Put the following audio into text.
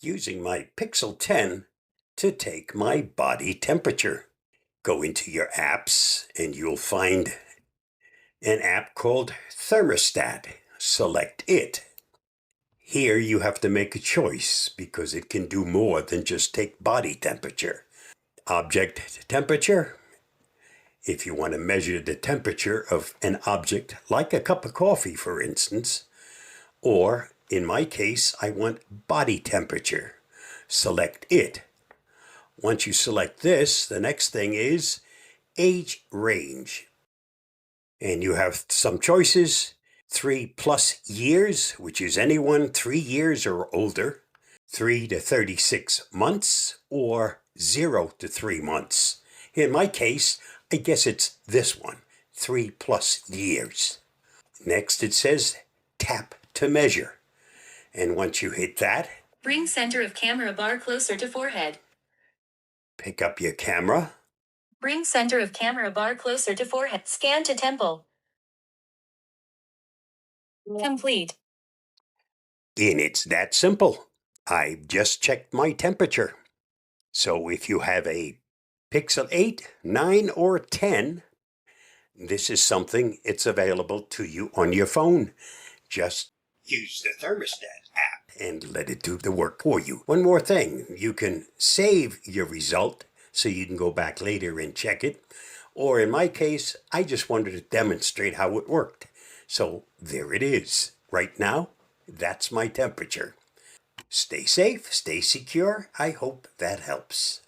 using my Pixel 10 to take my body temperature. Go into your apps and you'll find an app called Thermostat. Select it. Here you have to make a choice because it can do more than just take body temperature. Object temperature. If you want to measure the temperature of an object, like a cup of coffee, for instance, or in my case, I want body temperature. Select it. Once you select this, the next thing is age range. And you have some choices: 3+ years, which is anyone 3 years or older, 3 to 36 months, or 0 to 3 months. In my case, I guess it's this one, 3+ years. Next it says tap to measure. And once you hit that, Bring center of camera bar closer to forehead. pick up your camera. Bring center of camera bar closer to forehead. Scan to temple. Complete. And it's that simple. I've just checked my temperature. So if you have a Pixel 8, 9, or 10, this is something it's available to you on your phone. Just use the Thermostat app and let it do the work for you. One more thing, you can save your result so you can go back later and check it. Or in my case, I just wanted to demonstrate how it worked. So there it is. Right now, that's my temperature. Stay safe, stay secure. I hope that helps.